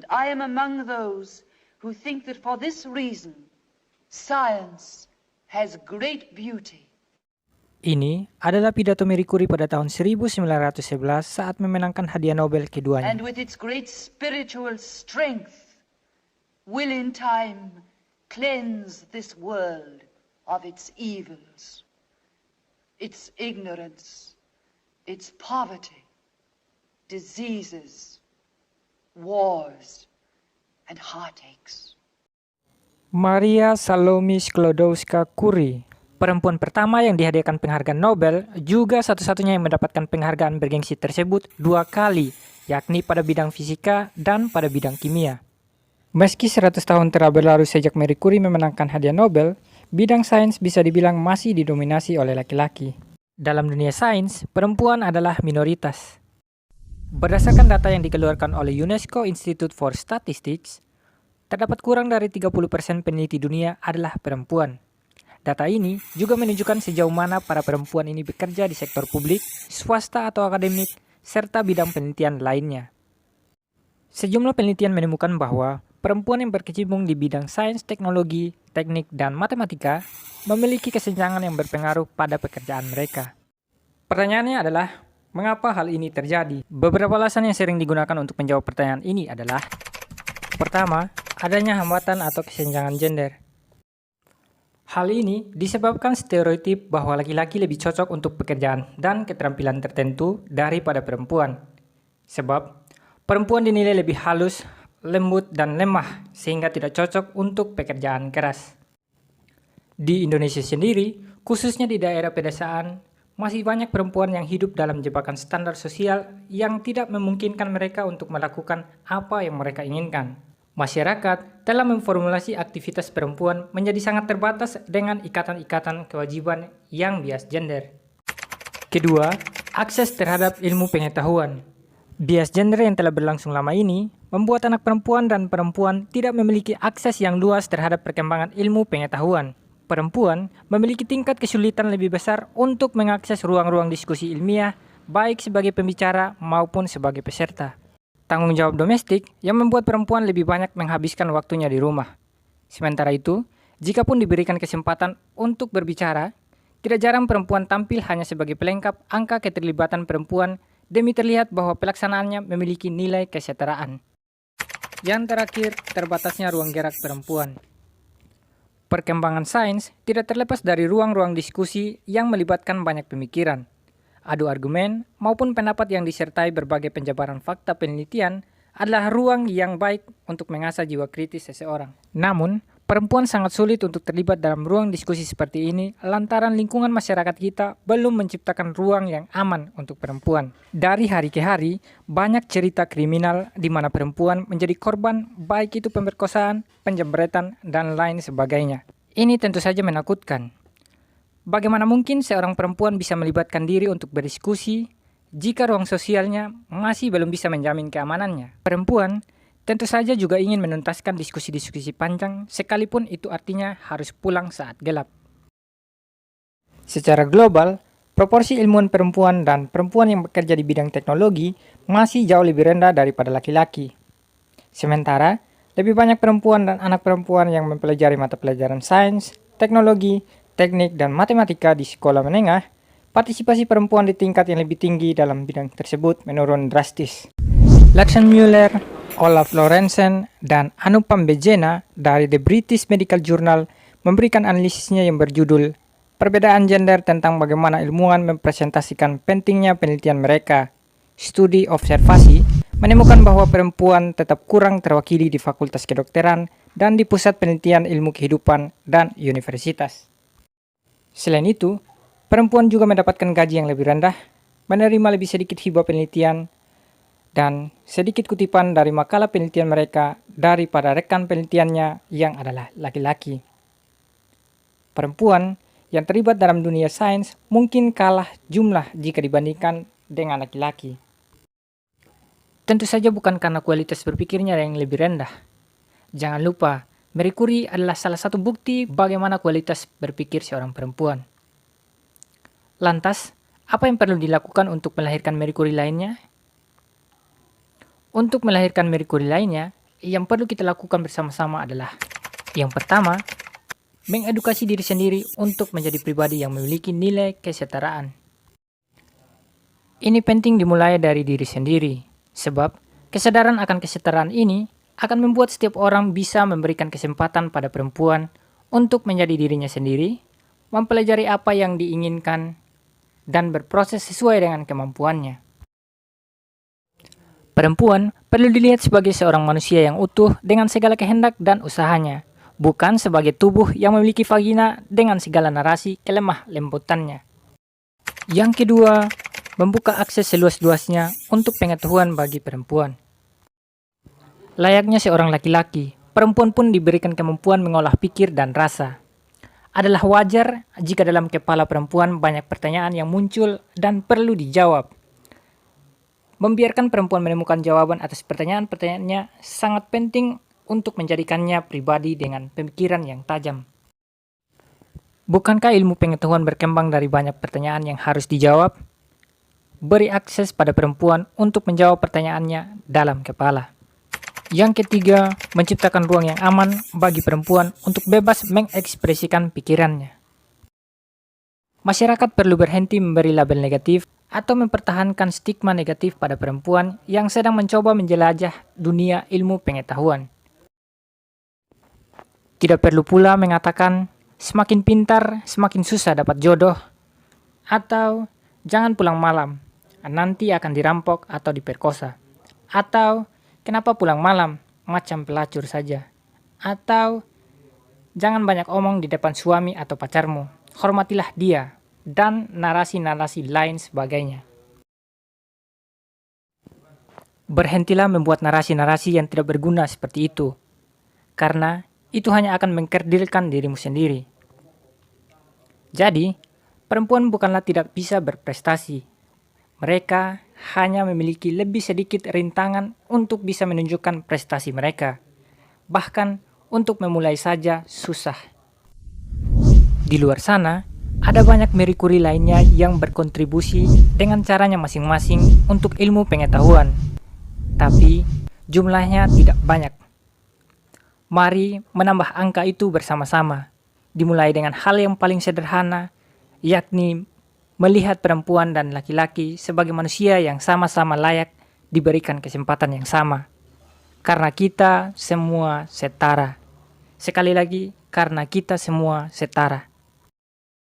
I am among those who think that for this reason, science has great beauty. Ini adalah pidato Marie Curie pada tahun 1911 saat memenangkan hadiah Nobel keduanya. And with its great spiritual strength, will in time cleanse this world of its evils, its ignorance, its poverty, diseases, wars, and heartaches. Maria Salome Sklodowska-Curie, perempuan pertama yang dihadiahkan penghargaan Nobel, juga satu-satunya yang mendapatkan penghargaan bergengsi tersebut 2 kali, yakni pada bidang fisika dan pada bidang kimia. Meski 100 tahun telah berlalu sejak Marie Curie memenangkan hadiah Nobel, bidang sains bisa dibilang masih didominasi oleh laki-laki. Dalam dunia sains, perempuan adalah minoritas. Berdasarkan data yang dikeluarkan oleh UNESCO Institute for Statistics, terdapat kurang dari 30% peneliti dunia adalah perempuan. Data ini juga menunjukkan sejauh mana para perempuan ini bekerja di sektor publik, swasta atau akademik, serta bidang penelitian lainnya. Sejumlah penelitian menemukan bahwa perempuan yang berkecimpung di bidang sains, teknologi, teknik, dan matematika memiliki kesenjangan yang berpengaruh pada pekerjaan mereka. Pertanyaannya adalah, mengapa hal ini terjadi? Beberapa alasan yang sering digunakan untuk menjawab pertanyaan ini adalah: pertama, adanya hambatan atau kesenjangan gender. Hal ini disebabkan stereotip bahwa laki-laki lebih cocok untuk pekerjaan dan keterampilan tertentu daripada perempuan. Sebab, perempuan dinilai lebih halus, lembut, dan lemah sehingga tidak cocok untuk pekerjaan keras. Di Indonesia sendiri, khususnya di daerah pedesaan, masih banyak perempuan yang hidup dalam jebakan standar sosial yang tidak memungkinkan mereka untuk melakukan apa yang mereka inginkan. Masyarakat telah memformulasi aktivitas perempuan menjadi sangat terbatas dengan ikatan-ikatan kewajiban yang bias gender. Kedua, akses terhadap ilmu pengetahuan. Bias gender yang telah berlangsung lama ini membuat anak perempuan dan perempuan tidak memiliki akses yang luas terhadap perkembangan ilmu pengetahuan. Perempuan memiliki tingkat kesulitan lebih besar untuk mengakses ruang-ruang diskusi ilmiah, baik sebagai pembicara maupun sebagai peserta. Tanggung jawab domestik yang membuat perempuan lebih banyak menghabiskan waktunya di rumah. Sementara itu, jikapun diberikan kesempatan untuk berbicara, tidak jarang perempuan tampil hanya sebagai pelengkap angka keterlibatan perempuan demi terlihat bahwa pelaksanaannya memiliki nilai kesetaraan. Yang terakhir, terbatasnya ruang gerak perempuan. Perkembangan sains tidak terlepas dari ruang-ruang diskusi yang melibatkan banyak pemikiran, adu argumen, maupun pendapat yang disertai berbagai penjabaran fakta penelitian adalah ruang yang baik untuk mengasah jiwa kritis seseorang. Namun, perempuan sangat sulit untuk terlibat dalam ruang diskusi seperti ini lantaran lingkungan masyarakat kita belum menciptakan ruang yang aman untuk perempuan. Dari hari ke hari, banyak cerita kriminal di mana perempuan menjadi korban, baik itu pemerkosaan, penjambretan, dan lain sebagainya. Ini tentu saja menakutkan. Bagaimana mungkin seorang perempuan bisa melibatkan diri untuk berdiskusi jika ruang sosialnya masih belum bisa menjamin keamanannya? Perempuan tentu saja juga ingin menuntaskan diskusi-diskusi panjang, sekalipun itu artinya harus pulang saat gelap. Secara global, proporsi ilmuwan perempuan dan perempuan yang bekerja di bidang teknologi masih jauh lebih rendah daripada laki-laki. Sementara, lebih banyak perempuan dan anak perempuan yang mempelajari mata pelajaran sains, teknologi, teknik, dan matematika di sekolah menengah, partisipasi perempuan di tingkat yang lebih tinggi dalam bidang tersebut menurun drastis. Lakshan Mueller, Olaf Lorentzen, dan Anupam Bejena dari The British Medical Journal memberikan analisisnya yang berjudul Perbedaan Gender tentang bagaimana ilmuwan mempresentasikan pentingnya penelitian mereka. Studi observasi menemukan bahwa perempuan tetap kurang terwakili di Fakultas Kedokteran dan di Pusat Penelitian Ilmu Kehidupan dan universitas. Selain itu, perempuan juga mendapatkan gaji yang lebih rendah, menerima lebih sedikit hibah penelitian, dan sedikit kutipan dari makalah penelitian mereka daripada rekan penelitiannya yang adalah laki-laki. Perempuan yang terlibat dalam dunia sains mungkin kalah jumlah jika dibandingkan dengan laki-laki. Tentu saja bukan karena kualitas berpikirnya yang lebih rendah. Jangan lupa, Marie Curie adalah salah satu bukti bagaimana kualitas berpikir seorang perempuan. Lantas, apa yang perlu dilakukan untuk melahirkan Marie Curie lainnya? Untuk melahirkan Marie Curie lainnya, yang perlu kita lakukan bersama-sama adalah: yang pertama, mengedukasi diri sendiri untuk menjadi pribadi yang memiliki nilai kesetaraan. Ini penting dimulai dari diri sendiri, sebab kesadaran akan kesetaraan ini akan membuat setiap orang bisa memberikan kesempatan pada perempuan untuk menjadi dirinya sendiri, mempelajari apa yang diinginkan, dan berproses sesuai dengan kemampuannya. Perempuan perlu dilihat sebagai seorang manusia yang utuh dengan segala kehendak dan usahanya, bukan sebagai tubuh yang memiliki vagina dengan segala narasi kelemah lembutannya. Yang kedua, membuka akses seluas-luasnya untuk pengetahuan bagi perempuan. Layaknya seorang laki-laki, perempuan pun diberikan kemampuan mengolah pikir dan rasa. Adalah wajar jika dalam kepala perempuan banyak pertanyaan yang muncul dan perlu dijawab. Membiarkan perempuan menemukan jawaban atas pertanyaan-pertanyaannya sangat penting untuk menjadikannya pribadi dengan pemikiran yang tajam. Bukankah ilmu pengetahuan berkembang dari banyak pertanyaan yang harus dijawab? Beri akses pada perempuan untuk menjawab pertanyaannya dalam kepala. Yang ketiga, menciptakan ruang yang aman bagi perempuan untuk bebas mengekspresikan pikirannya. Masyarakat perlu berhenti memberi label negatif atau mempertahankan stigma negatif pada perempuan yang sedang mencoba menjelajah dunia ilmu pengetahuan. Tidak perlu pula mengatakan, semakin pintar, semakin susah dapat jodoh, atau jangan pulang malam, nanti akan dirampok atau diperkosa, atau kenapa pulang malam, macam pelacur saja, atau jangan banyak omong di depan suami atau pacarmu, hormatilah dia, dan narasi-narasi lain sebagainya. Berhentilah membuat narasi-narasi yang tidak berguna seperti itu, karena itu hanya akan mengkerdilkan dirimu sendiri. Jadi, perempuan bukanlah tidak bisa berprestasi. Mereka hanya memiliki lebih sedikit rintangan untuk bisa menunjukkan prestasi mereka. Bahkan, untuk memulai saja susah. Di luar sana, ada banyak Marie Curie lainnya yang berkontribusi dengan caranya masing-masing untuk ilmu pengetahuan. Tapi, jumlahnya tidak banyak. Mari menambah angka itu bersama-sama. Dimulai dengan hal yang paling sederhana, yakni melihat perempuan dan laki-laki sebagai manusia yang sama-sama layak diberikan kesempatan yang sama. Karena kita semua setara. Sekali lagi, karena kita semua setara.